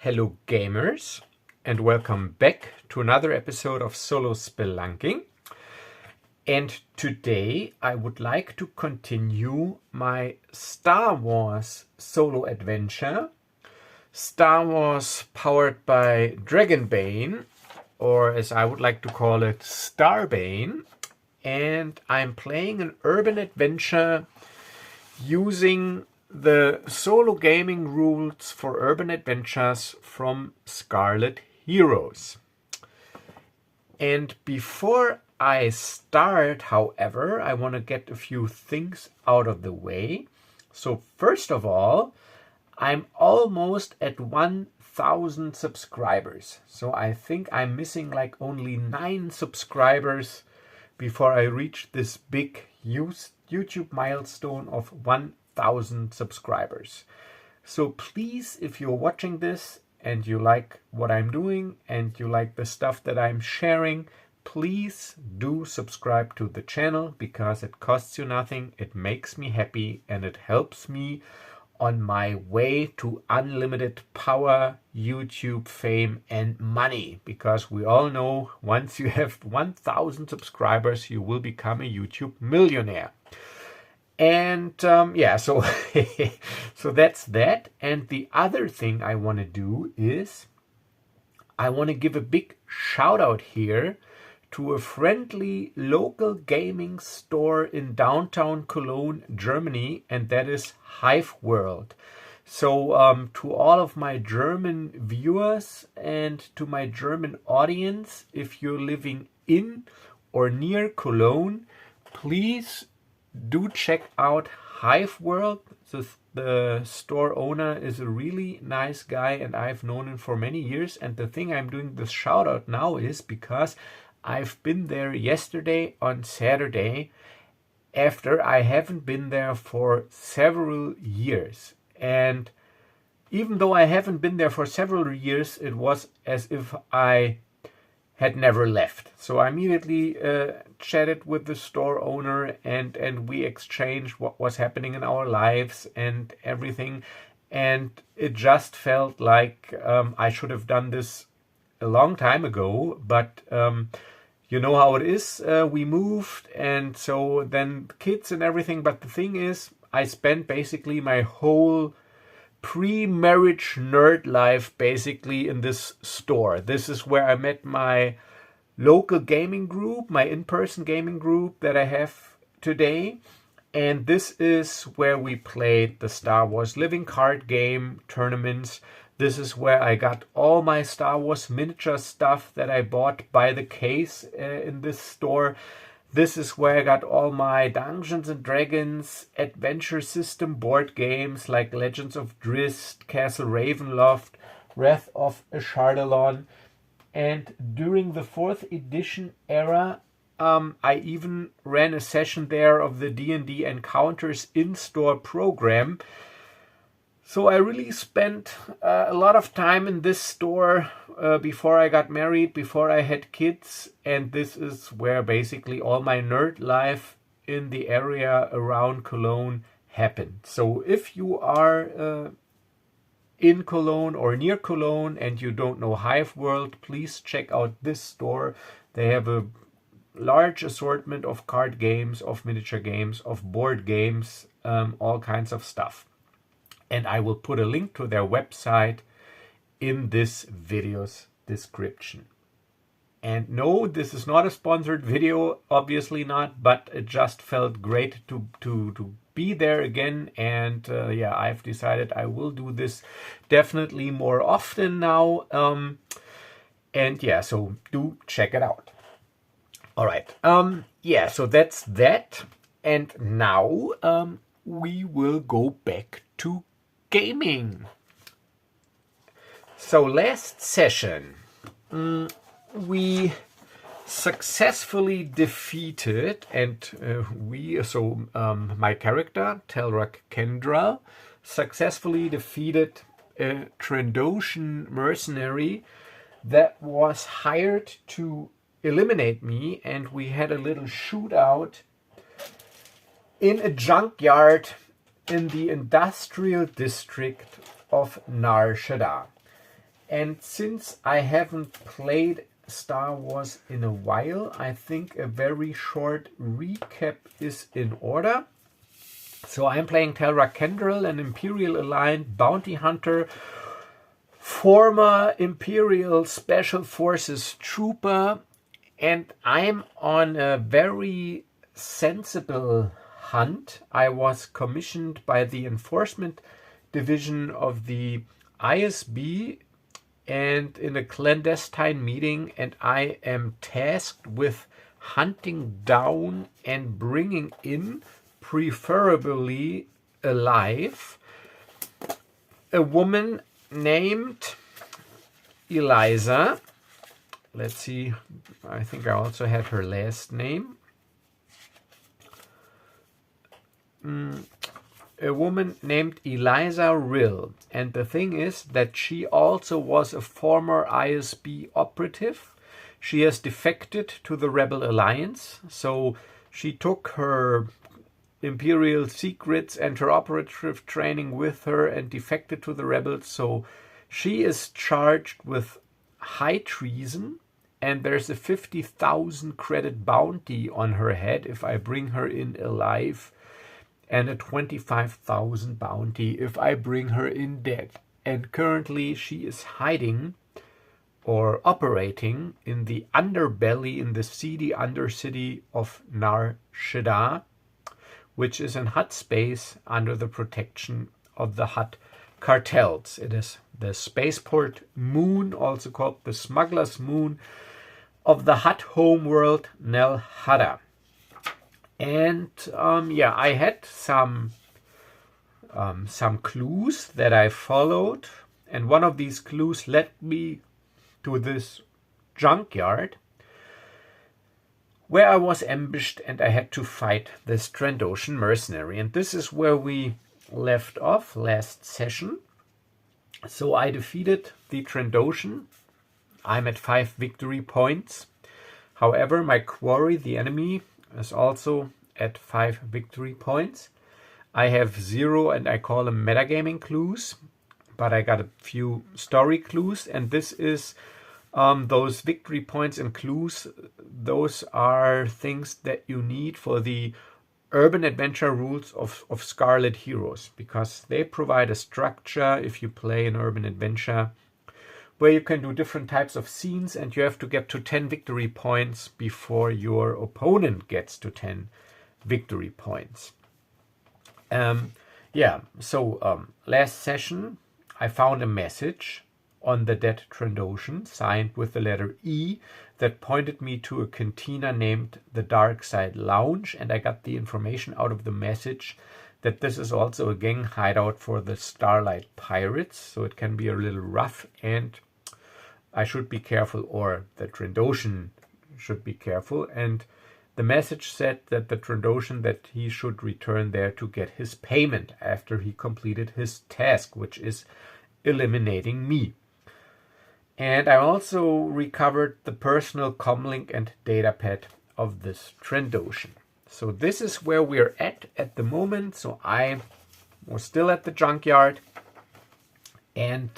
Hello gamers, and welcome back to another episode of Solo Spelunking. And today I would like to continue my Star Wars solo adventure. Star Wars powered by Dragonbane, or as I would like to call it, Starbane. And I'm playing an urban adventure using the solo gaming rules for urban adventures from Scarlet Heroes. And before I start, however, I want to get a few things out of the way. So first of all, I'm almost at 1,000 subscribers. So I think I'm missing like only 9 subscribers before I reach this big YouTube milestone of 1,000 subscribers. So please, if you're watching this and you like what I'm doing and you like the stuff that I'm sharing, please do subscribe to the channel because it costs you nothing, it makes me happy, and it helps me on my way to unlimited power, YouTube fame and money, because we all know once you have 1,000 subscribers you will become a YouTube millionaire. And so so that's that. And the other thing I want to do is I want to give a big shout out here to a friendly local gaming store in downtown Cologne, Germany, and that is Hiveworld. So to all of my German viewers and to my German audience, if you're living in or near Cologne, please do check out Hiveworld. The store owner is a really nice guy and I've known him for many years. And the thing I'm doing this shout out now is because I've been there yesterday on Saturday after I haven't been there for several years. And even though I haven't been there for several years, it was as if I had never left. So I immediately chatted with the store owner and we exchanged what was happening in our lives and everything. And it just felt like I should have done this a long time ago, but you know how it is. We moved and so then kids and everything. But the thing is, I spent basically my whole pre-marriage nerd life basically in this store. This is where I met my local gaming group, my in-person gaming group that I have today. And this is where we played the Star Wars living card game tournaments. This is where I got all my Star Wars miniature stuff that I bought by the case in this store. This is where I got all my Dungeons and Dragons adventure system board games like Legends of Drizzt, Castle Ravenloft, Wrath of Shaddaa. And during the 4th edition era, I even ran a session there of the D&D Encounters in-store program. So I really spent a lot of time in this store before I got married, before I had kids. And this is where basically all my nerd life in the area around Cologne happened. So if you are in Cologne or near Cologne and you don't know Hiveworld, please check out this store. They have a large assortment of card games, of miniature games, of board games, all kinds of stuff. And I will put a link to their website in this video's description. And no, this is not a sponsored video, obviously not, but it just felt great to be there again. And I've decided I will do this definitely more often now. So do check it out. All right. So that's that. And now we will go back to gaming. So last session we successfully defeated my character Telrac Kendrall successfully defeated a Trandoshan mercenary that was hired to eliminate me, and we had a little shootout in a junkyard in the industrial district of Shaddaa. And since I haven't played Star Wars in a while, I think a very short recap is in order. So I'm playing Telrac Kendrall, an Imperial aligned bounty hunter, former Imperial Special Forces trooper, and I'm on a very sensible hunt. I was commissioned by the enforcement division of the ISB and in a clandestine meeting, and I am tasked with hunting down and bringing in, preferably alive, a woman named Eliza. Let's see, I think I also had her last name. A woman named Eliza Rill. And the thing is that she also was a former ISB operative. She has defected to the Rebel Alliance. So she took her Imperial secrets and her operative training with her and defected to the rebels. So she is charged with high treason, and there's a 50,000 credit bounty on her head if I bring her in alive, and a 25,000 bounty if I bring her in dead. And currently she is hiding or operating in the underbelly, in the seedy undercity of Nar Shaddaa, which is in Hutt space under the protection of the Hutt cartels. It is the spaceport moon, also called the smuggler's moon, of the Hutt homeworld Nel Hada. And yeah, I had some clues that I followed, and one of these clues led me to this junkyard where I was ambushed and I had to fight this Trandoshan mercenary. And this is where we left off last session. So I defeated the Trandoshan. I'm at 5 victory points. However, my quarry, the enemy, is also at 5 victory points. I have 0, and I call them metagaming clues, but I got a few story clues, and this is those victory points and clues. Those are things that you need for the urban adventure rules of Scarlet Heroes, because they provide a structure if you play an urban adventure where you can do different types of scenes, and you have to get to 10 victory points before your opponent gets to 10 victory points. Yeah, so last session I found a message on the dead Trandoshan signed with the letter E that pointed me to a cantina named the Darkside Lounge, and I got the information out of the message that this is also a gang hideout for the Starlight Pirates, so it can be a little rough, and I should be careful, or the Trandoshan should be careful. And the message said that the Trandoshan, that he should return there to get his payment after he completed his task, which is eliminating me. And I also recovered the personal comlink and datapad of this Trandoshan. So this is where we're at the moment. So I was still at the junkyard, and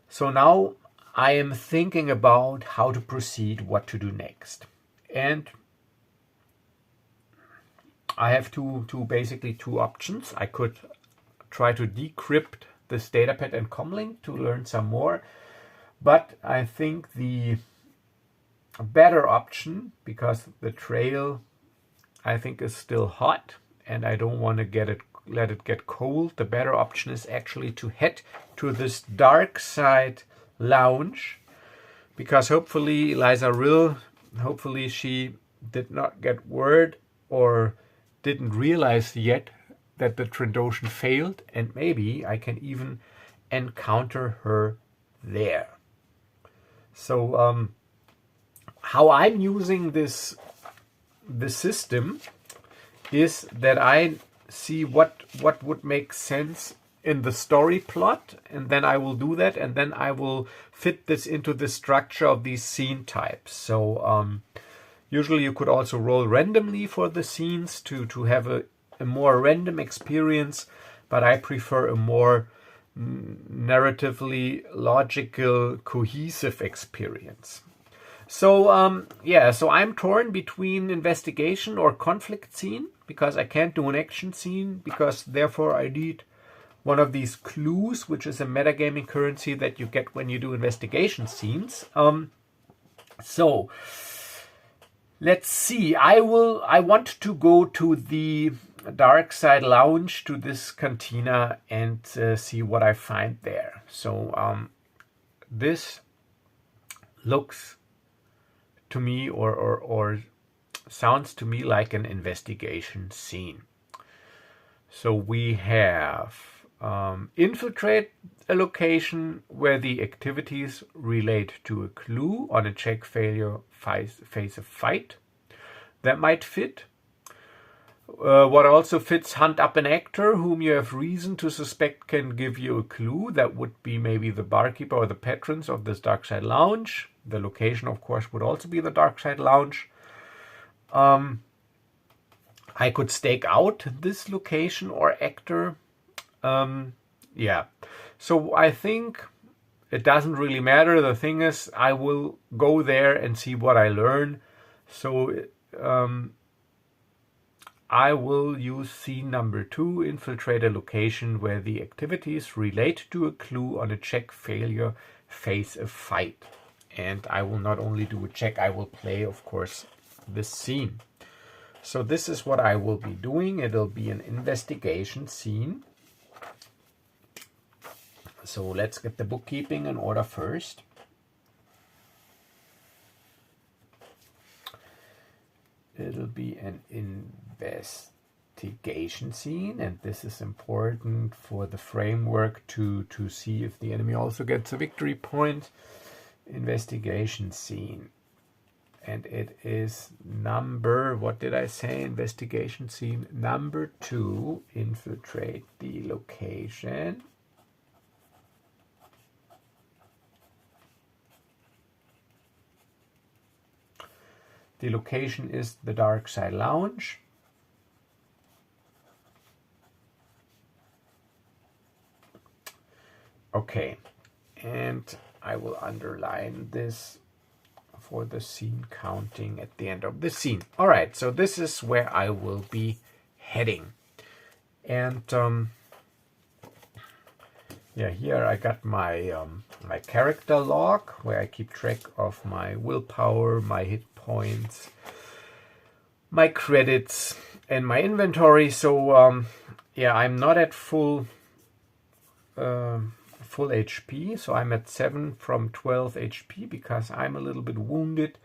so now I am thinking about how to proceed, what to do next. And I have basically two options. I could try to decrypt this datapad and comlink to learn some more, but I think the better option, because the trail I think is still hot and I don't want to let it get cold, the better option is actually to head to this Darkside Lounge, because hopefully Eliza Rill, hopefully she did not get word or didn't realize yet that the Trandoshan failed, and maybe I can even encounter her there. So how I'm using the system is that I see what would make sense in the story plot, and then I will do that, and then I will fit this into the structure of these scene types. So usually you could also roll randomly for the scenes to have a more random experience, but I prefer a more narratively logical, cohesive experience. So yeah, so I'm torn between investigation or conflict scene, because I can't do an action scene, because therefore I need one of these clues, which is a metagaming currency that you get when you do investigation scenes. So let's see. I want to go to the Darkside Lounge, to this cantina, and see what I find there. So this looks to me, or sounds to me, like an investigation scene. So we have infiltrate a location where the activities relate to a clue. On a check failure, face a fight. That might fit. What also fits: hunt up an actor whom you have reason to suspect can give you a clue. That would be maybe the barkeeper or the patrons of this Darkside Lounge. The location, of course, would also be the Darkside Lounge. I could stake out this location or actor. Yeah, so I think it doesn't really matter. The thing is, I will go there and see what I learn. So I will use scene number 2, infiltrate a location where the activities relate to a clue. On a check failure, face a fight. And I will not only do a check, I will play, of course, this scene. So this is what I will be doing. It'll be an investigation scene. So let's get the bookkeeping in order first. It'll be an investigation scene, and this is important for the framework to see if the enemy also gets a victory point. Investigation scene. And it is number, what did I say? Investigation scene number 2. Infiltrate the location. The location is the Darkside Lounge. Okay, and I will underline this for the scene counting at the end of the scene. All right, so this is where I will be heading. And yeah, here I got my my character log, where I keep track of my willpower, my hit points, my credits, and my inventory. So yeah, I'm not at full HP, so I'm at 7 from 12 HP because I'm a little bit wounded,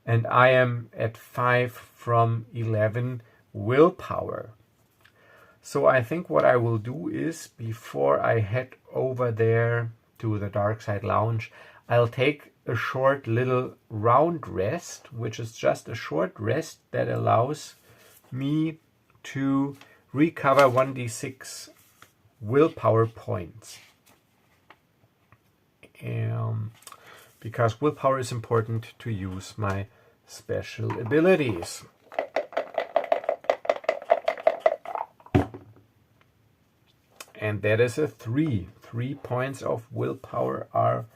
and I am at 5 from 11 willpower. So I think what I will do is, before I head over there to the Darkside Lounge, I'll take a short little round rest, which is just a short rest that allows me to recover 1d6 willpower points. Because willpower is important to use my special abilities. And that is a 3. 3 points of willpower are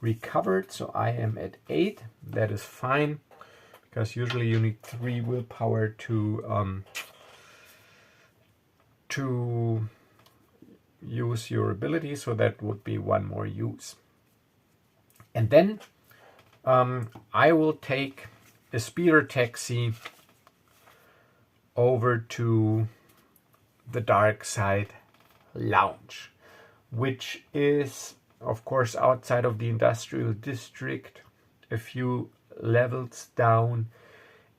recovered, so I am at 8. That is fine, because usually you need 3 willpower to use your ability, so that would be 1 more use. And then I will take a speeder taxi over to the Darkside Lounge, which is, of course, outside of the industrial district, a few levels down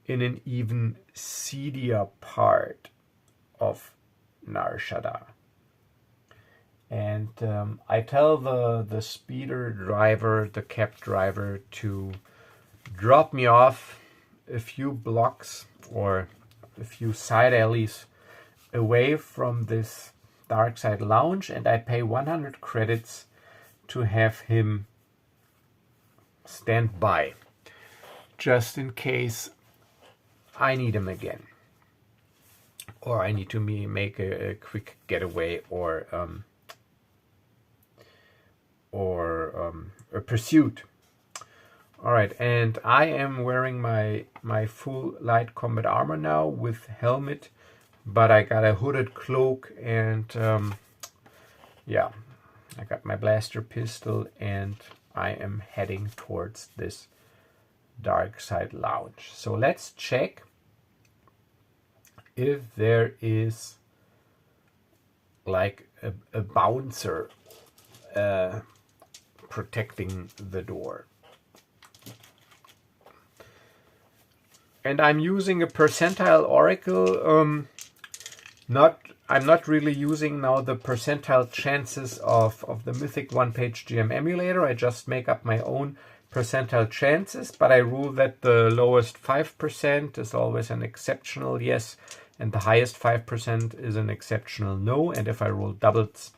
in an even seedier part of Nar Shaddaa. And I tell the speeder driver, the cab driver, to drop me off a few blocks or a few side alleys away from this Darkside Lounge, and I pay 100 credits to have him stand by, just in case I need him again, or I need to make a quick getaway, or a pursuit. All right, and I am wearing my full light combat armor now with helmet, but I got a hooded cloak and yeah, I got my blaster pistol and I am heading towards this Darkside Lounge. So let's check if there is like a bouncer protecting the door. And I'm using a percentile oracle. I'm not really using now the percentile chances of the Mythic one-page GM emulator. I just make up my own percentile chances, but I rule that the lowest 5% is always an exceptional yes, and the highest 5% is an exceptional no. And if I roll doubles,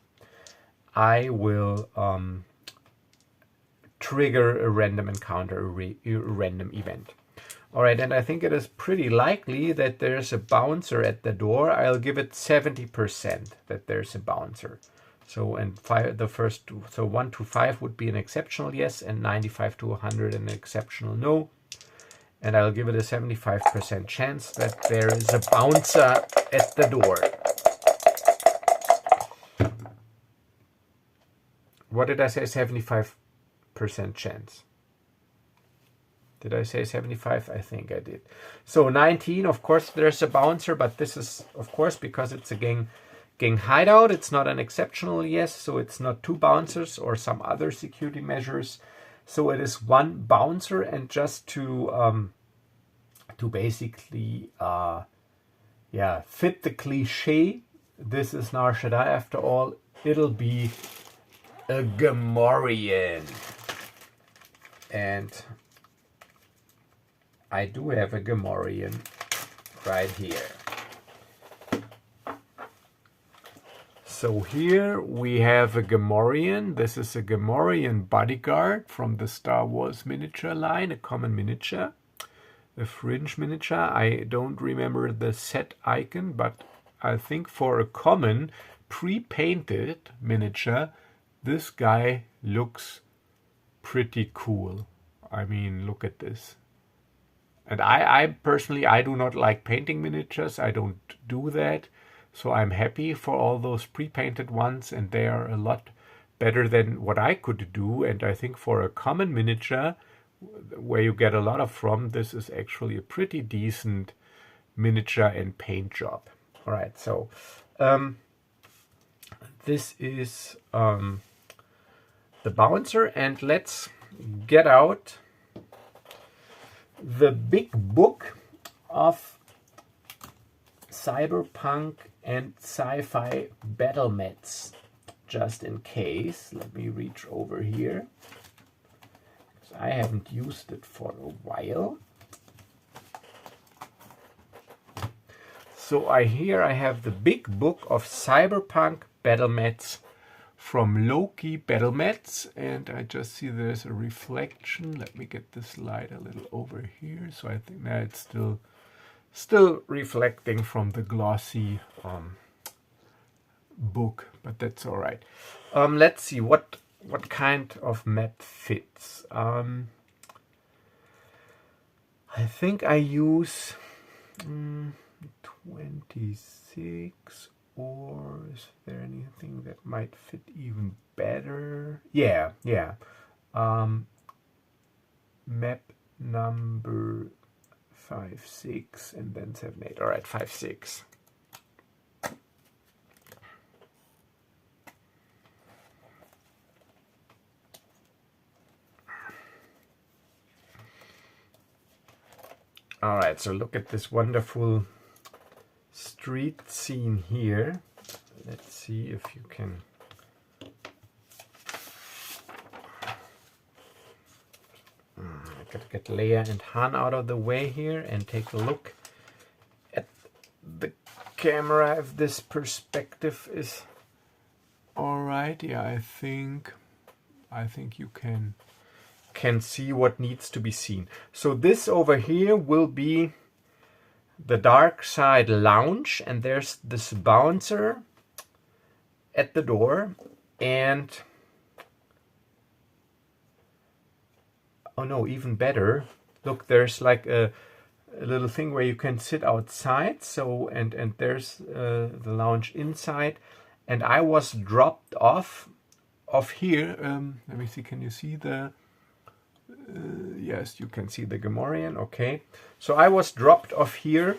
I will trigger a random encounter, a random event. All right, and I think it is pretty likely that there's a bouncer at the door. I'll give it 70% that there's a bouncer. So and the first two, so 1 to 5 would be an exceptional yes, and 95 to 100 an exceptional no. And I'll give it a 75% chance that there is a bouncer at the door. What did I say? 75% chance. Did I say 75? I think I did. So 19, of course, there's a bouncer, but this is, of course, because it's a gang hideout, it's not an exceptional yes, so it's not 2 bouncers or some other security measures. So it is 1 bouncer, and just to basically fit the cliche, this is now Shaddaa after all, it'll be a Gamorrean. And I do have a Gamorrean right here. So here we have a Gamorrean. This is a Gamorrean bodyguard from the Star Wars miniature line, a common miniature, a fringe miniature. I don't remember the set icon, but I think for a common pre-painted miniature, this guy looks pretty cool. I mean, look at this. And I personally, I do not like painting miniatures. I don't do that. So I'm happy for all those pre-painted ones, and they are a lot better than what I could do. And I think for a common miniature, where you get a lot of from, this is actually a pretty decent miniature and paint job. All right, so this is the bouncer, and let's get out the big book of cyberpunk and sci-fi battle mats, just in case. Let me reach over here, because I haven't used it for a while. So I have the big book of cyberpunk battle mats from Loki Battle Mats, and I just see there's a reflection. Let me get this light a little over here. So I think now it's still reflecting from the glossy book, but that's all right. Let's see what kind of mat fits. I think I use 26. Or is there anything that might fit even better? Yeah. Map number 5, 6, and then 7, 8. All right, 5, 6. All right, so look at this wonderful street scene here. Let's see if you can I gotta get Leia and Han out of the way here and take a look at the camera if this perspective is all right. Yeah, I think you can see what needs to be seen. So this over here will be the Darkside Lounge, and there's this bouncer at the door, and oh no, even better. Look, there's like a little thing where you can sit outside. So, and there's the lounge inside. And I was dropped off here. Let me see, can you see the... yes, you can see the Gamorrean. Okay, so I was dropped off here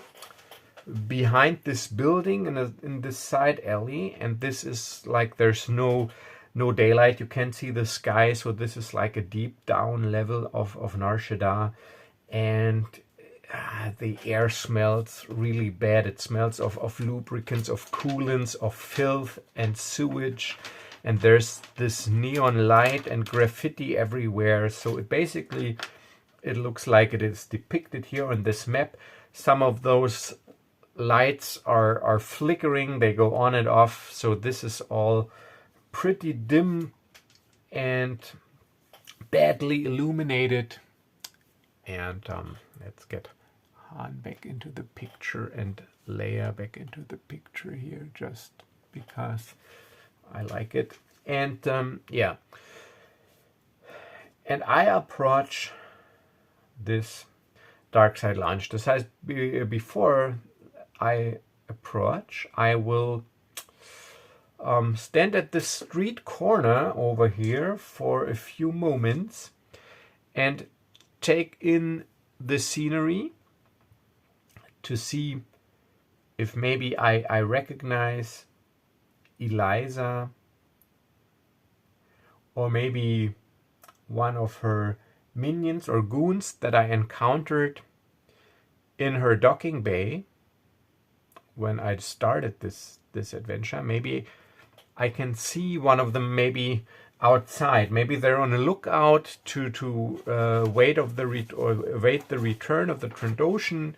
behind this building in this side alley, and this is like there's no daylight. You can't see the sky, so this is like a deep down level of Nar Shaddaa, and the air smells really bad. It smells of lubricants, of coolants, of filth and sewage. And there's this neon light and graffiti everywhere. So it looks like it is depicted here on this map. Some of those lights are flickering. They go on and off. So this is all pretty dim and badly illuminated. And let's get Han back into the picture and Leia back into the picture here, just because I like it. And yeah, and I approach this Darkside Lounge. This has before I approach, I will stand at the street corner over here for a few moments and take in the scenery to see if maybe I recognize Eliza, or maybe one of her minions or goons that I encountered in her docking bay when I started this adventure. Maybe I can see one of them maybe outside. Maybe they're on a lookout to wait the return of the Trandoshan.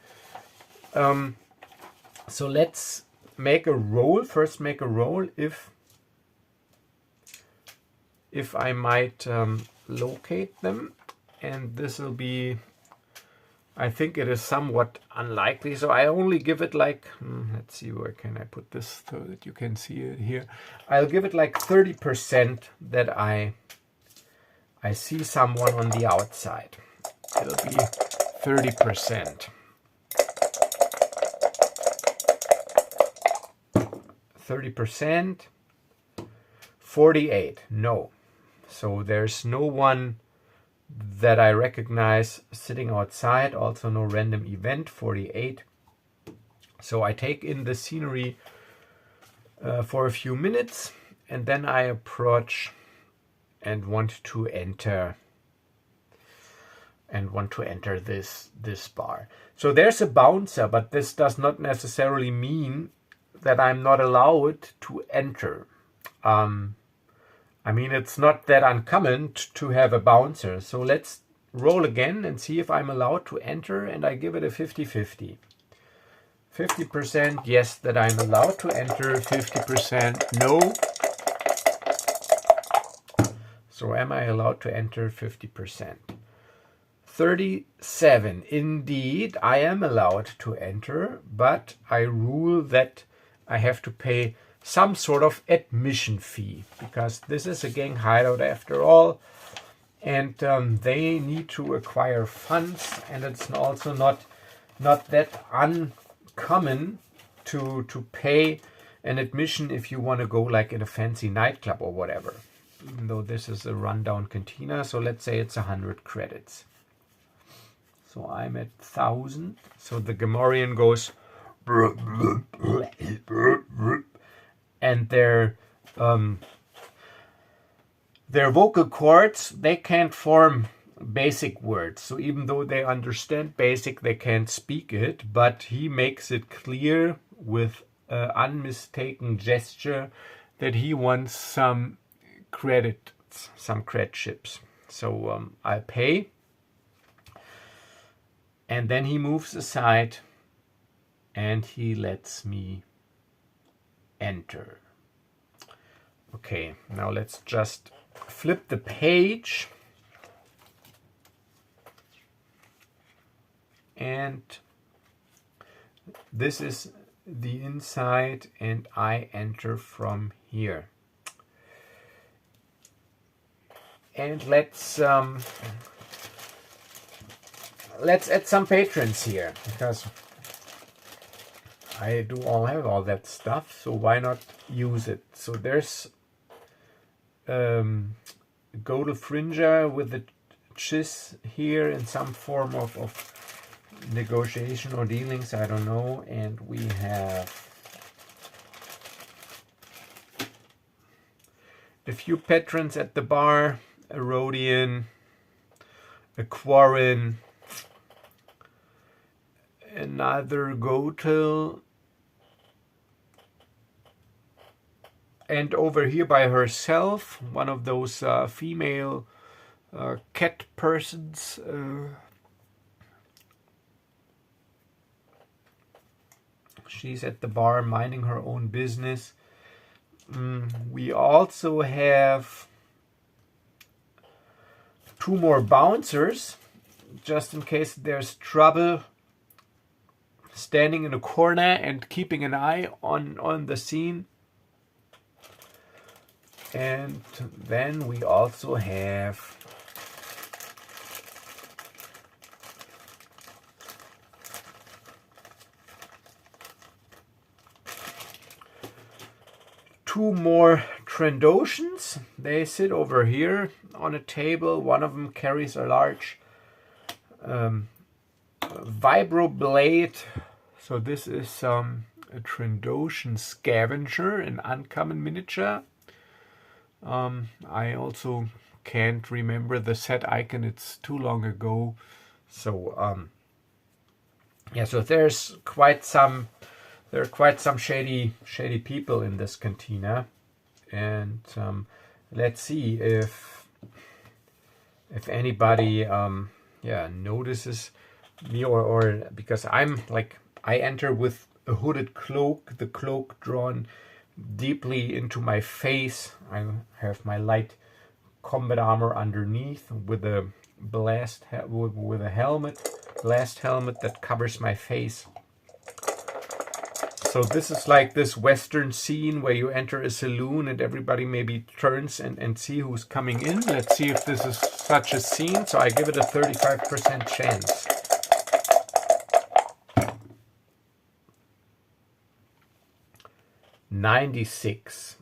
So let's make a roll. First, make a roll if I might locate them, and this will be, I think it is somewhat unlikely, so I only give it like, let's see, where can I put this so that you can see it here. I'll give it like 30% that I see someone on the outside. It'll be 30%. 30%, 48, no. So there's no one that I recognize sitting outside, also no random event, 48. So I take in the scenery for a few minutes, and then I approach and want to enter this bar. So there's a bouncer, but this does not necessarily mean that I'm not allowed to enter. I mean, it's not that uncommon to have a bouncer. So let's roll again and see if I'm allowed to enter, and I give it a 50-50. 50% yes, that I'm allowed to enter, 50% no. So am I allowed to enter? 50%. 37, indeed, I am allowed to enter, but I rule that I have to pay some sort of admission fee, because this is a gang hideout after all, and they need to acquire funds, and it's also not that uncommon to pay an admission if you want to go like in a fancy nightclub or whatever, even though this is a rundown cantina. So let's say it's 100 credits. So I'm at 1,000. So the Gamorrean goes and their vocal cords, they can't form basic words. So even though they understand basic, they can't speak it, but he makes it clear with an unmistaken gesture that he wants some credits, some cred chips. So I pay, and then he moves aside and he lets me enter. Okay, now let's just flip the page, and this is the inside, and I enter from here. And let's let's add some patrons here, because I do have all that stuff, so why not use it? So there's Godel with the Chiss here in some form of negotiation or dealings, I don't know. And we have a few patrons at the bar, a Rhodian, a Quarren, another Gotel, and over here by herself, one of those female cat persons. She's at the bar minding her own business. We also have 2 more bouncers, just in case there's trouble, standing in a corner and keeping an eye on the scene. And then we also have two more Trandoshans. They sit over here on a table. One of them carries a large vibroblade. So this is a Trandoshan scavenger, an uncommon miniature. I also can't remember the set icon, it's too long ago. So yeah, so there are quite some shady people in this cantina. And let's see if anybody notices me, or because I'm like, I enter with a hooded cloak, the cloak drawn deeply into my face. I have my light combat armor underneath with a blast helmet that covers my face. So this is like this Western scene where you enter a saloon and everybody maybe turns and see who's coming in. Let's see if this is such a scene. So I give it a 35% chance. $96.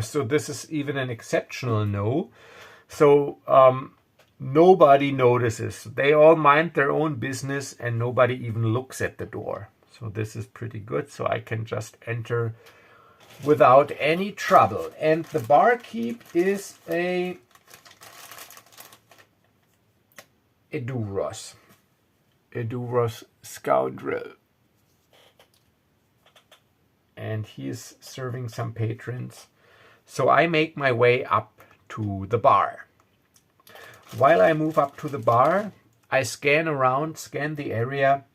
So this is even an exceptional no. So nobody notices. They all mind their own business and nobody even looks at the door. So this is pretty good. So I can just enter without any trouble. And the barkeep is a Eduros scoundrel. And he's serving some patrons. So I make my way up to the bar. While I move up to the bar, I scan the area.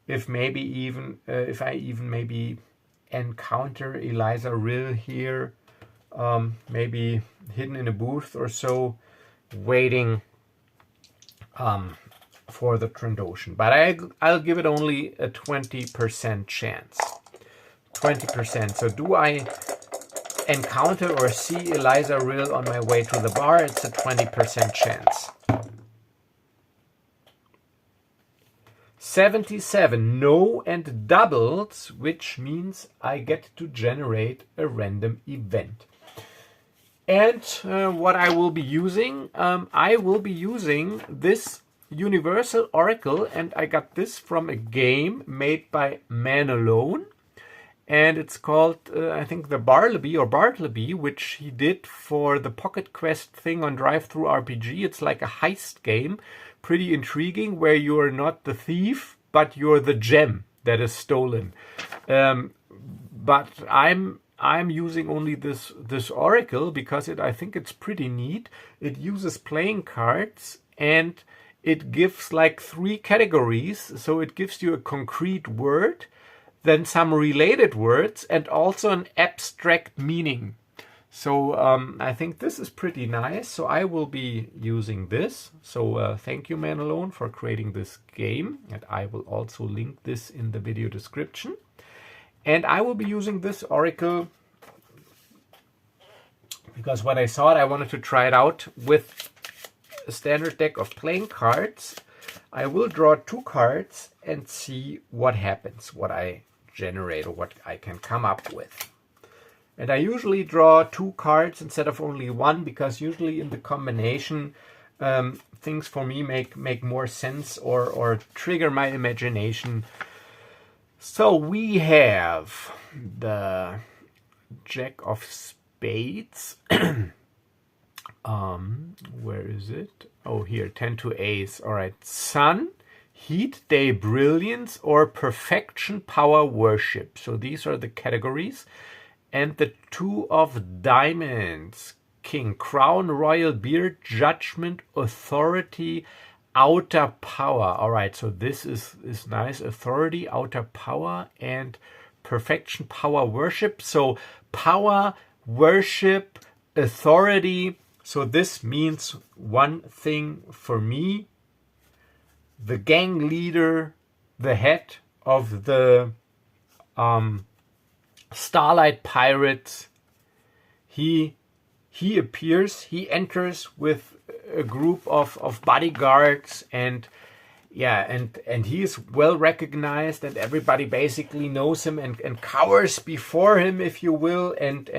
If I even maybe encounter Eliza Rill here, maybe hidden in a booth or so, waiting for the Trandoshan. But I'll give it only a 20% chance. 20%. So do I encounter or see Eliza Rill on my way to the bar? It's a 20% chance. 77, no and doubles, which means I get to generate a random event. And what I will be using, I will be using this Universal Oracle, and I got this from a game made by Man Alone. And it's called, I think, the Bartleby, which he did for the Pocket Quest thing on Drive-Thru RPG. It's like a heist game, pretty intriguing, where you're not the thief, but you're the gem that is stolen. But I'm using only this Oracle because I think it's pretty neat. It uses playing cards and it gives like 3 categories. So it gives you a concrete word, then some related words, and also an abstract meaning. So I think this is pretty nice. So I will be using this. So thank you, Man Alone, for creating this game. And I will also link this in the video description. And I will be using this Oracle because when I saw it, I wanted to try it out with a standard deck of playing cards. I will draw 2 cards and see what happens, what I generate or what I can come up with. And I usually draw 2 cards instead of only 1, because usually in the combination things for me make more sense or trigger my imagination. So we have the Jack of Spades. Where is it? Oh, here, 10 to Ace. All right, Sun, Heat, Day, Brilliance, or Perfection, Power, Worship. So these are the categories. And the 2 of Diamonds, King, Crown, Royal, Beard, Judgment, Authority, Outer Power. All right, so this is nice. Authority, Outer Power, and Perfection, Power, Worship. So power, worship, authority. So this means one thing for me. The gang leader, the head of the Starlight Pirates, he appears, he enters with a group of bodyguards, and he is well recognized, and everybody basically knows him and cowers before him, if you will, and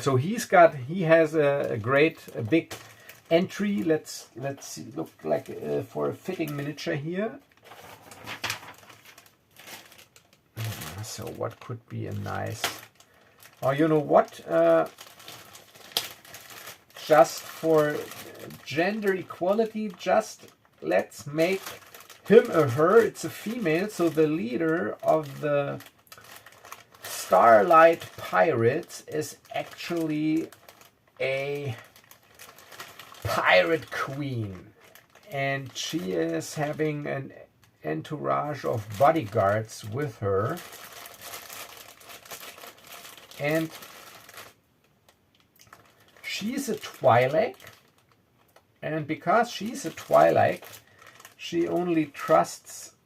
so he has a big entry. Let's see, look like for a fitting miniature here. So what could be a nice, oh, you know what, just for gender equality, just let's make him or her, it's a female, so the leader of the Starlight Pirates is actually a pirate queen, and she is having an entourage of bodyguards with her. And she's a Twi'lek, and because she's a Twi'lek, she only trusts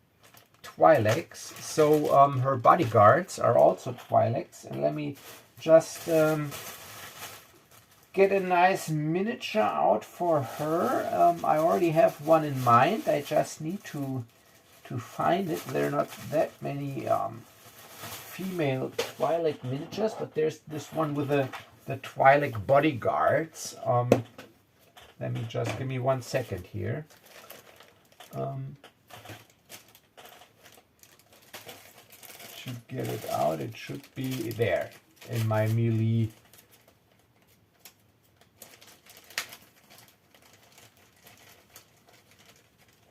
Twi'leks, so her bodyguards are also Twi'leks. And let me just get a nice miniature out for her. I already have one in mind. I just need to find it. There are not that many female Twi'lek miniatures, but there's this one with the Twi'lek bodyguards. Let me just, give me 1 second here. To get it out, it should be there in my melee.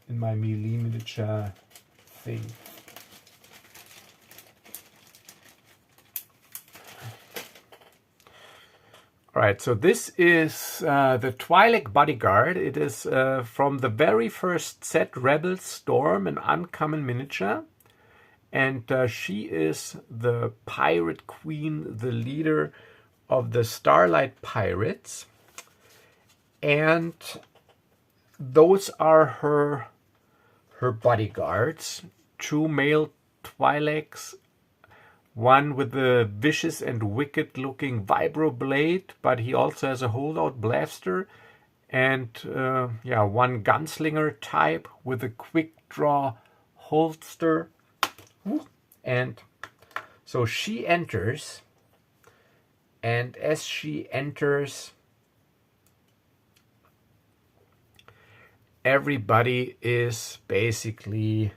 In my melee miniature thing. All right, so this is the Twi'lek bodyguard. It is from the very first set, Rebel Storm, an uncommon miniature. And she is the pirate queen, the leader of the Starlight Pirates. And those are her bodyguards. 2 male Twi'leks, one with the vicious and wicked looking vibroblade, but he also has a holdout blaster, and one gunslinger type with a quick draw holster. And so she enters, and as she enters, everybody is basically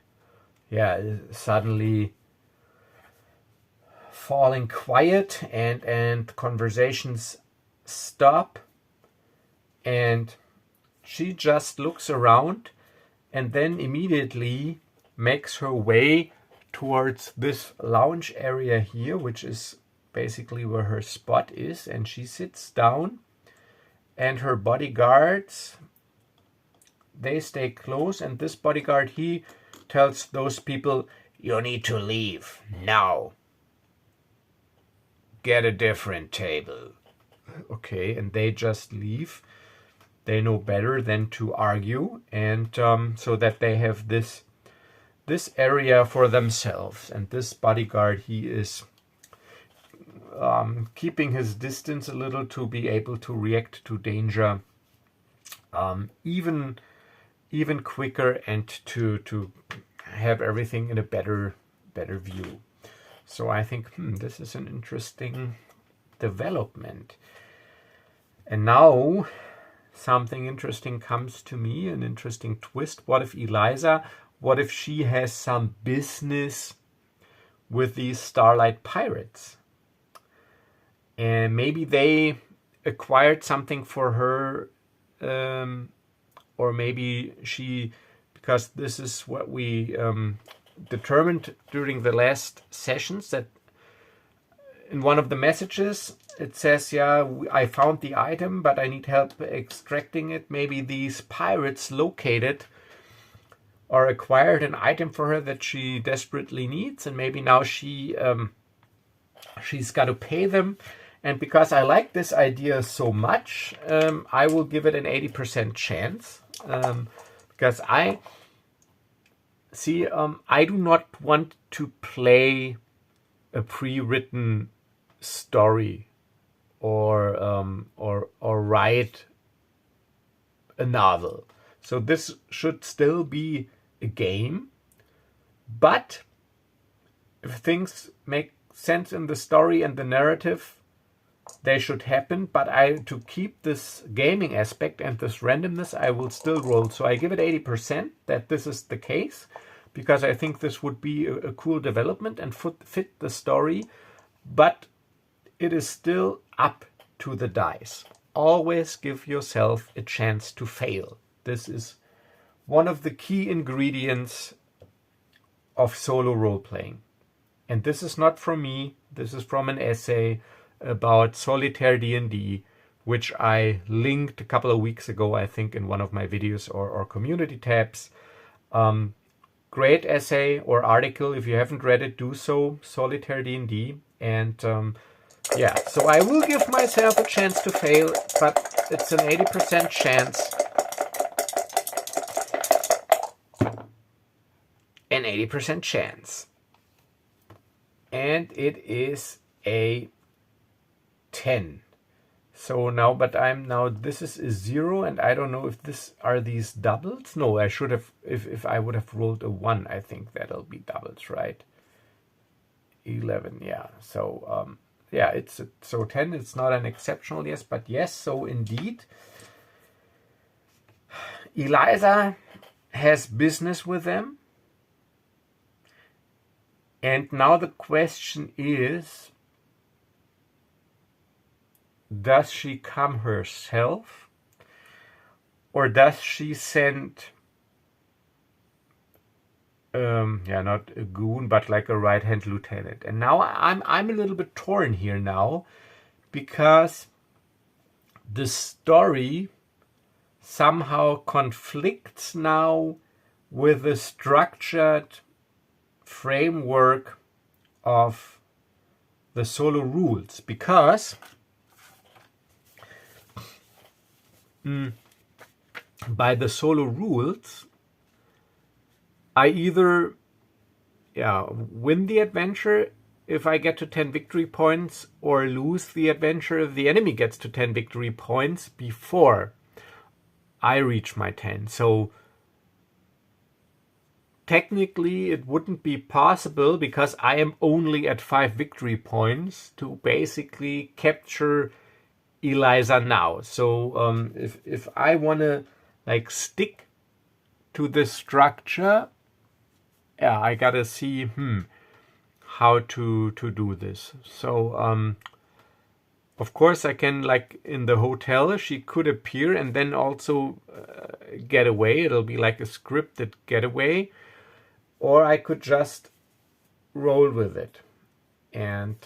suddenly falling quiet, and conversations stop, and she just looks around and then immediately makes her way towards this lounge area here, which is basically where her spot is, and she sits down, and her bodyguards, they stay close, and this bodyguard, he tells those people, you need to leave now. Get a different table. Okay, and they just leave. They know better than to argue, and so that they have this area for themselves. And this bodyguard, he is keeping his distance a little to be able to react to danger, even even quicker and to have everything in a better view. So I think this is an interesting development. And now something interesting comes to me, an interesting twist. What if Eliza, what if she has some business with these Starlight Pirates? And maybe they acquired something for her, or maybe she, because this is what we determined during the last sessions, that in one of the messages it says, yeah, I found the item, but I need help extracting it. Maybe these pirates located or acquired an item for her that she desperately needs, and maybe now she's got to pay them. And because I like this idea so much, I will give it an 80% chance, because I see, I do not want to play a pre-written story or write a novel. So this should still be a game, but if things make sense in the story and the narrative, they should happen. But to keep this gaming aspect and this randomness, I will still roll. So I give it 80% that this is the case, because I think this would be a cool development and fit the story, but it is still up to the dice. Always give yourself a chance to fail. This is one of the key ingredients of solo role-playing. And this is not from me, this is from an essay about solitaire D&D, which I linked a couple of weeks ago, I think, in one of my videos or community tabs. Great essay or article. If you haven't read it, do so. Solitaire D&D. And yeah, so I will give myself a chance to fail, but it's an 80% chance. An 80% chance. And it is a 10. So now, but this is a 0, and I don't know if are these doubles. No, I should have, if I would have rolled a 1, I think that'll be doubles, right? 11, yeah. So, yeah, so 10, it's not an exceptional yes, but yes, so indeed, Eliza has business with them. And now the question is, does she come herself, or does she send, not a goon, but like a right-hand lieutenant? And now I'm a little bit torn here now, because the story somehow conflicts now with the structured framework of the solo rules, because by the solo rules, I either win the adventure if I get to 10 victory points, or lose the adventure if the enemy gets to 10 victory points before I reach my 10. So technically it wouldn't be possible, because I am only at 5 victory points, to basically capture Eliza now. So if I want to like stick to this structure, I gotta see how to do this. So of course I can, like in the hotel, she could appear and then also get away. It'll be like a scripted getaway, or I could just roll with it. And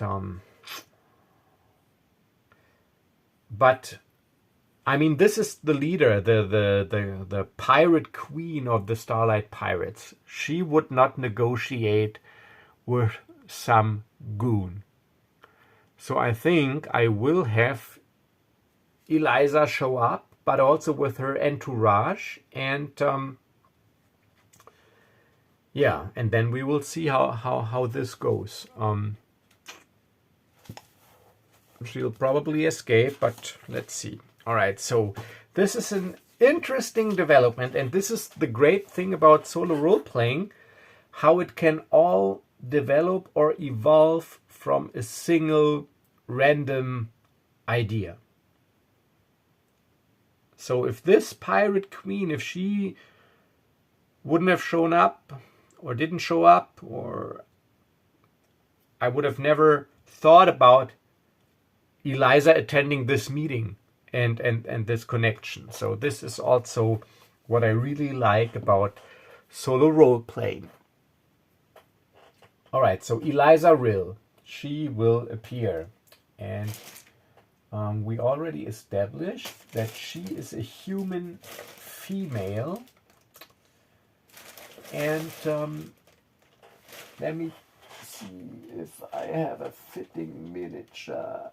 but I mean, this is the leader, the pirate queen of the Starlight Pirates. She would not negotiate with some goon. So I think I will have Eliza show up, but also with her entourage, and and then we will see how this goes. She'll probably escape, but let's see. All right, so this is an interesting development, and this is the great thing about solo role-playing, how it can all develop or evolve from a single random idea. So if this pirate queen, if she wouldn't have shown up or didn't show up, or I would have never thought about Eliza attending this meeting and this connection. So this is also what I really like about solo role-playing. All right, so Eliza Rill, she will appear, and we already established that she is a human female, and let me see if I have a fitting miniature.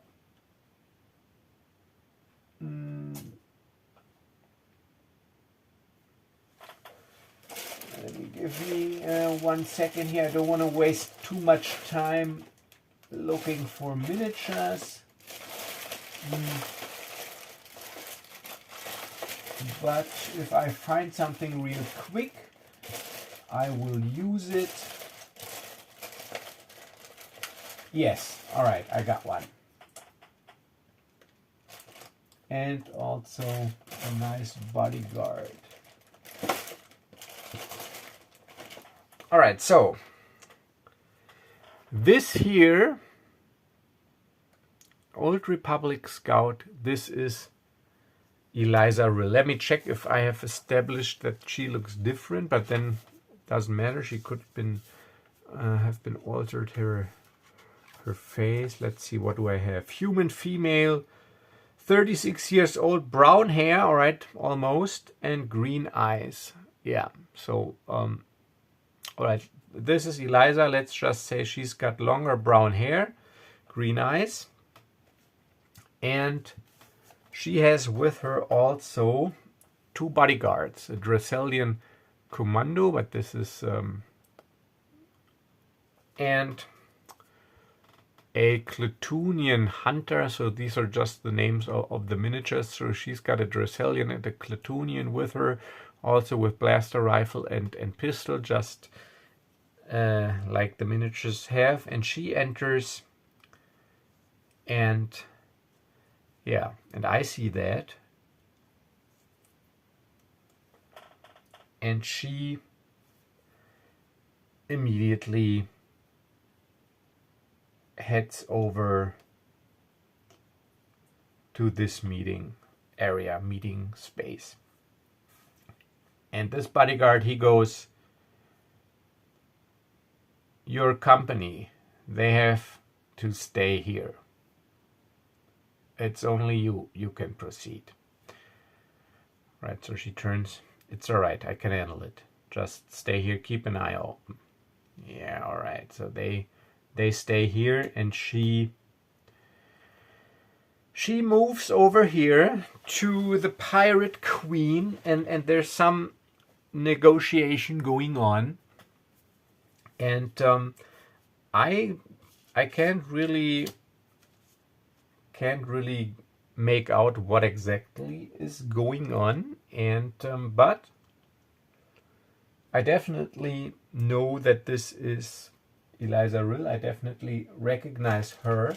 Give me 1 second here. I don't want to waste too much time looking for miniatures. But if I find something real quick, I will use it. Yes, all right, I got one. And also a nice bodyguard. All right, so this here, Old Republic Scout, this is Eliza Rill. Let me check if I have established that she looks different, but then it doesn't matter. She could have been altered her face. Let's see, what do I have? Human female, 36 years old, brown hair, all right, almost, and green eyes. Yeah, so all right, this is Eliza. Let's just say she's got longer brown hair, green eyes, and she has with her also 2 bodyguards, a Dracelian commando, but this is and a Clatunian hunter. So these are just the names of the miniatures. So she's got a Dracelian and a Clatunian with her, also with blaster rifle and pistol, just like the miniatures have. And she enters, and yeah, and I see that. And she immediately heads over to this meeting area, meeting space. And this bodyguard, he goes, "Your company, they have to stay here. It's only you can proceed." Right, so she turns, "It's all right, I can handle it. Just stay here, keep an eye open." Yeah, all right, so they stay here, and she moves over here to the pirate queen, and there's some negotiation going on, and I can't really make out what exactly is going on, and but I definitely know that this is Eliza Rill. I definitely recognize her,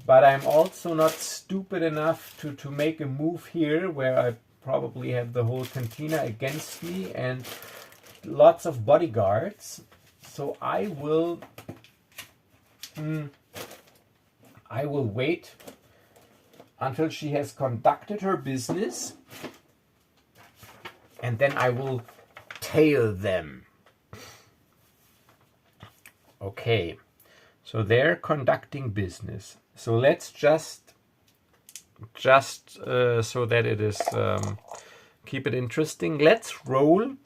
but I'm also not stupid enough to make a move here where I probably have the whole cantina against me and lots of bodyguards. So I will wait until she has conducted her business, and then I will tail them. Okay, so they're conducting business. So let's just so that it is keep it interesting. Let's roll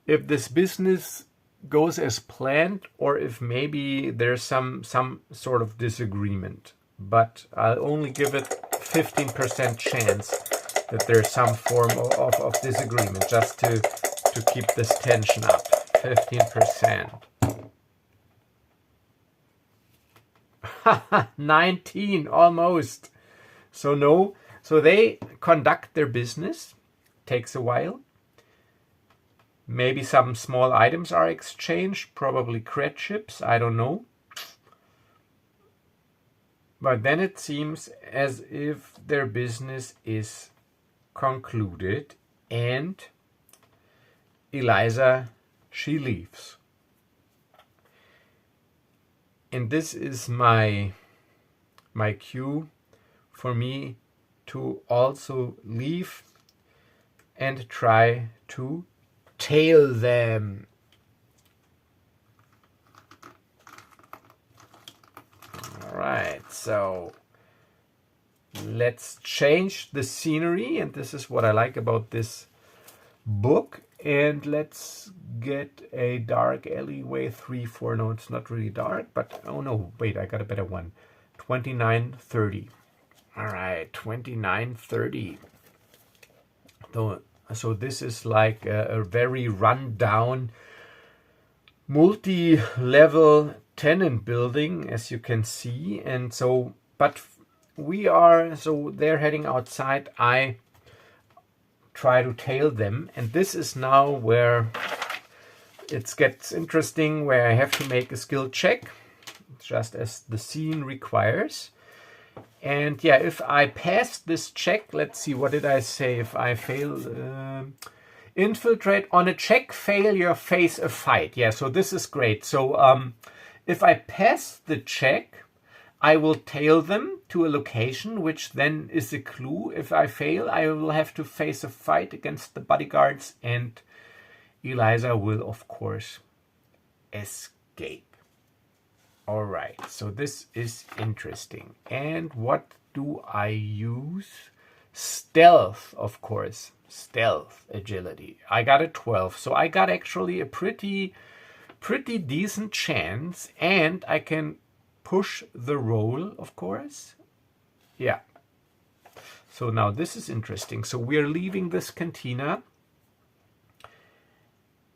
if this business goes as planned, or if maybe there's some sort of disagreement. But I'll only give it 15% chance that there's some form of disagreement, just to keep this tension up. 15%. 19, almost. So no, So they conduct their business. Takes a while. Maybe some small items are exchanged, probably cred chips, I don't know. But then it seems as if their business is concluded, and Eliza, she leaves. And this is my cue for me to also leave and try to tail them. All right, so let's change the scenery, and this is what I like about this book. And let's get a dark alleyway 3-4. No, it's not really dark, but oh no, wait, I got a better one. 2930. All right, 2930. So this is like a very run-down, multi-level tenant building, as you can see. And so, but they're heading outside. I try to tail them, and this is now where it gets interesting, where I have to make a skill check, just as the scene requires. And yeah, if I pass this check, let's see, what did I say? If I fail, infiltrate, on a check failure, face a fight. Yeah, so this is great. So if I pass the check, I will tail them to a location, which then is a clue. If I fail, I will have to face a fight against the bodyguards, and Eliza will, of course, escape. All right, so this is interesting. And what do I use? Stealth, of course. Stealth, agility. I got a 12, so I got actually a pretty decent chance, and I can push the roll, of course. Yeah. So now this is interesting. So we're leaving this cantina,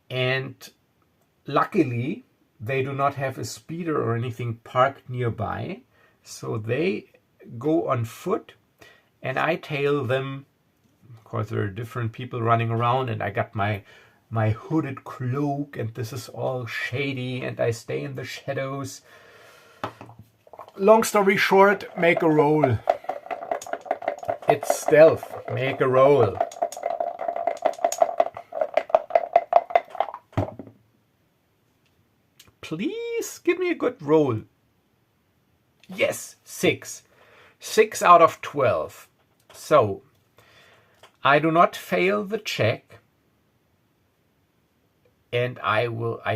and luckily they do not have a speeder or anything parked nearby. So they go on foot, and I tail them. Of course, there are different people running around, and I got my hooded cloak, and this is all shady, and I stay in the shadows. Long story short, make a roll. It's stealth. Make a roll. Please give me a good roll. Yes, 6. 6 out of 12. So, I do not fail the check, and I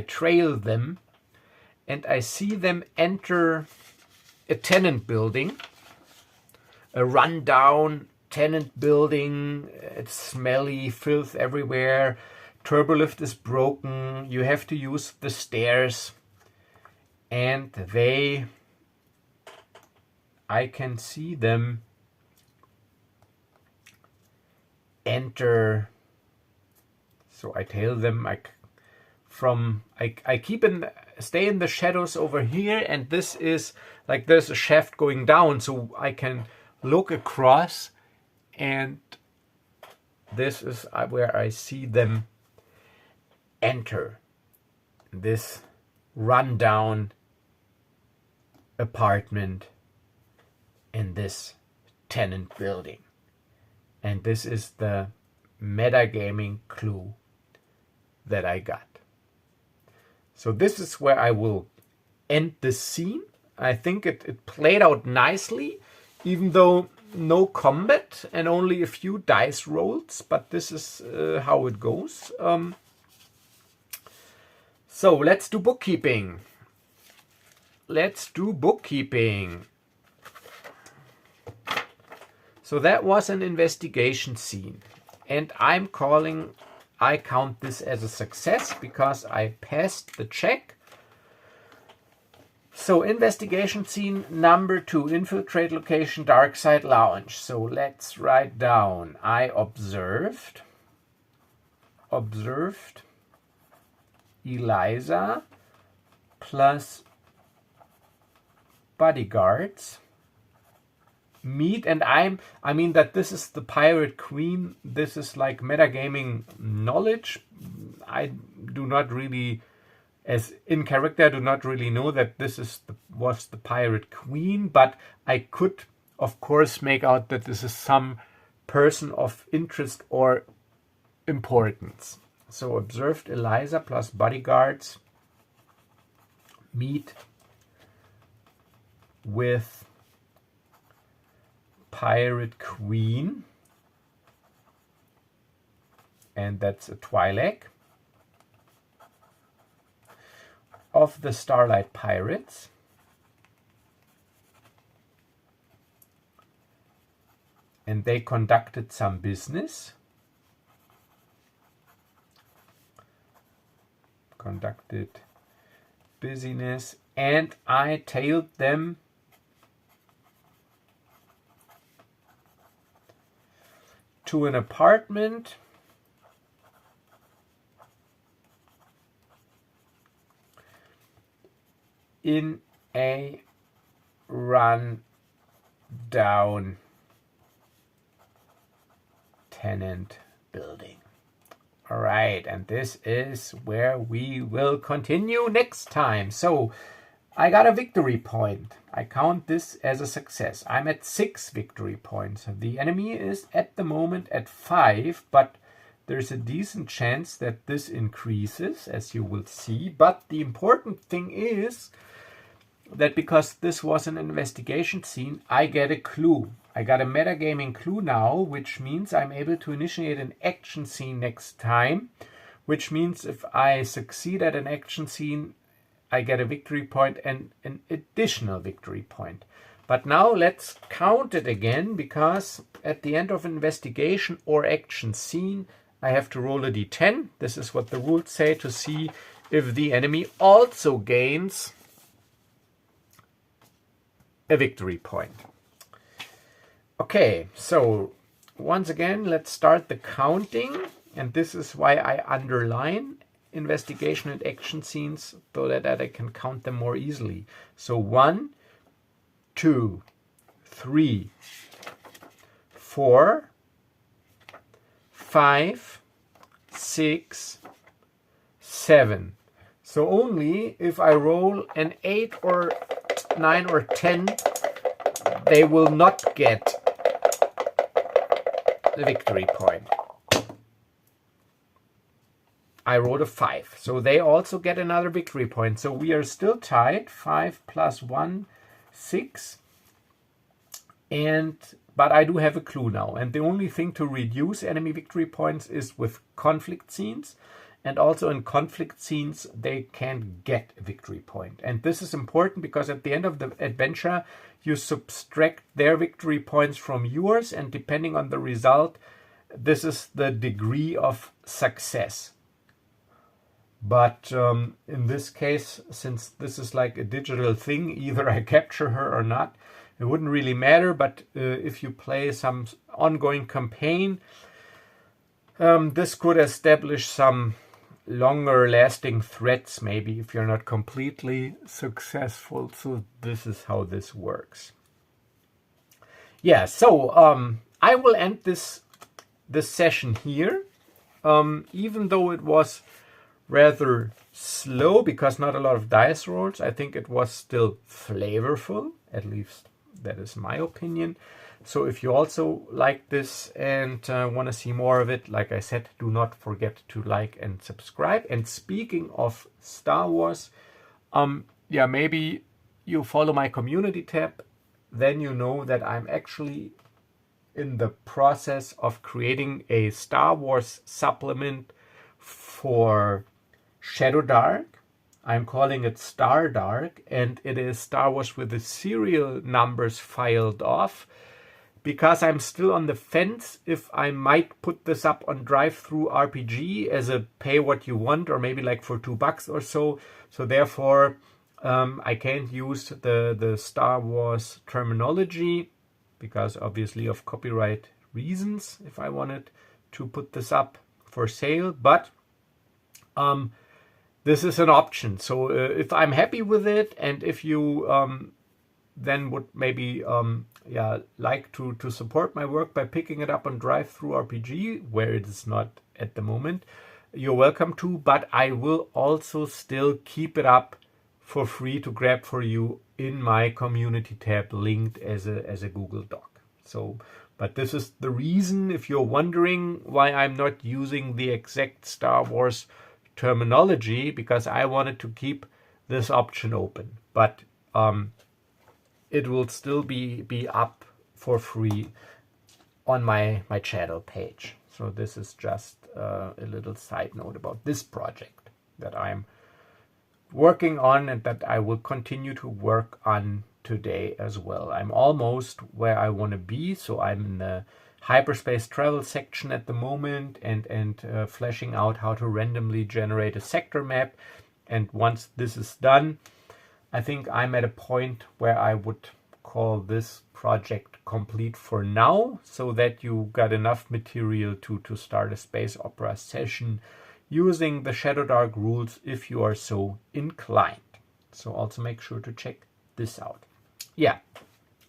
trail them, and I see them enter a tenant building, a rundown tenant building. It's smelly, filth everywhere. Turbolift is broken. You have to use the stairs. And I can see them enter. So I tail them. I stay in the shadows over here, and this is like there's a shaft going down, so I can look across, and this is where I see them enter this rundown apartment in this tenant building. And this is the metagaming clue that I got. So this is where I will end the scene. I think it played out nicely, even though no combat and only a few dice rolls, but this is how it goes. So let's do bookkeeping. So that was an investigation scene, and I count this as a success because I passed the check. So investigation scene number 2, infiltrate location, Darkside Lounge. So let's write down. I observed Eliza plus bodyguards meet, and I mean that this is the Pirate Queen. This is like metagaming knowledge. I do not really, as in character, I do not really know that this was the Pirate Queen, but I could, of course, make out that this is some person of interest or importance. So observed Eliza plus bodyguards meet with Pirate Queen, and that's a Twi'lek of the Starlight Pirates. And they conducted some business. Conducted business, and I tailed them to an apartment in a run down tenant building. All right, and this is where we will continue next time. So I got a victory point. I count this as a success. I'm at 6 victory points. The enemy is at the moment at 5, but there's a decent chance that this increases, as you will see. But the important thing is that because this was an investigation scene, I get a clue. I got a metagaming clue now, which means I'm able to initiate an action scene next time, which means if I succeed at an action scene, I get a victory point and an additional victory point. But now let's count it again, because at the end of investigation or action scene, I have to roll a d10. This is what the rules say, to see if the enemy also gains a victory point. Okay, so once again, let's start the counting. And this is why I underline investigation and action scenes, so that I can count them more easily. So 1, 2, 3, 4, 5, 6, 7. So only if I roll an 8 or 9 or 10, they will not get the victory point. I rolled a 5, so they also get another victory point. So we are still tied, 5 plus 1, 6. But I do have a clue now. And the only thing to reduce enemy victory points is with conflict scenes. And also in conflict scenes, they can get a victory point. And this is important because at the end of the adventure, you subtract their victory points from yours. And depending on the result, this is the degree of success. But in this case, since this is like a digital thing, either I capture her or not, it wouldn't really matter. But if you play some ongoing campaign, this could establish some longer lasting threats, maybe, if you're not completely successful. So this is how this works. Yeah, so I will end this session here. Even though it was rather slow because not a lot of dice rolls, I think it was still flavorful. At least that is my opinion. So if you also like this and want to see more of it, like I said, do not forget to like and subscribe. And speaking of Star Wars, yeah, maybe you follow my community tab, then you know that I'm actually in the process of creating a Star Wars supplement for Shaddaa. I'm calling it Star Dark, and it is Star Wars with the serial numbers filed off, because I'm still on the fence if I might put this up on Drive-Thru RPG as a pay what you want, or maybe like for $2 or so. So therefore, I can't use the Star Wars terminology because obviously of copyright reasons if I wanted to put this up for sale. But this is an option. So if I'm happy with it, and if you then would maybe like to support my work by picking it up on DriveThruRPG, where it is not at the moment, you're welcome to, but I will also still keep it up for free to grab for you in my community tab linked as a Google Doc. So, but this is the reason, if you're wondering why I'm not using the exact Star Wars terminology, because I wanted to keep this option open. But it will still be up for free on my channel page. So this is just a little side note about this project that I'm working on and that I will continue to work on today as well. I'm almost where I want to be, so I'm in the hyperspace travel section at the moment and fleshing out how to randomly generate a sector map. And once this is done, I think I'm at a point where I would call this project complete for now, so that you got enough material to start a space opera session using the Shadow Dark rules if you are so inclined. So also make sure to check this out. Yeah,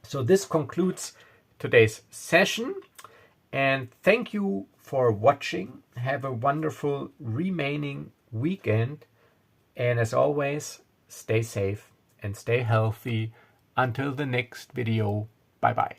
so this concludes today's session, and thank you for watching. Have a wonderful remaining weekend, and as always, stay safe and stay healthy. Until the next video, bye bye.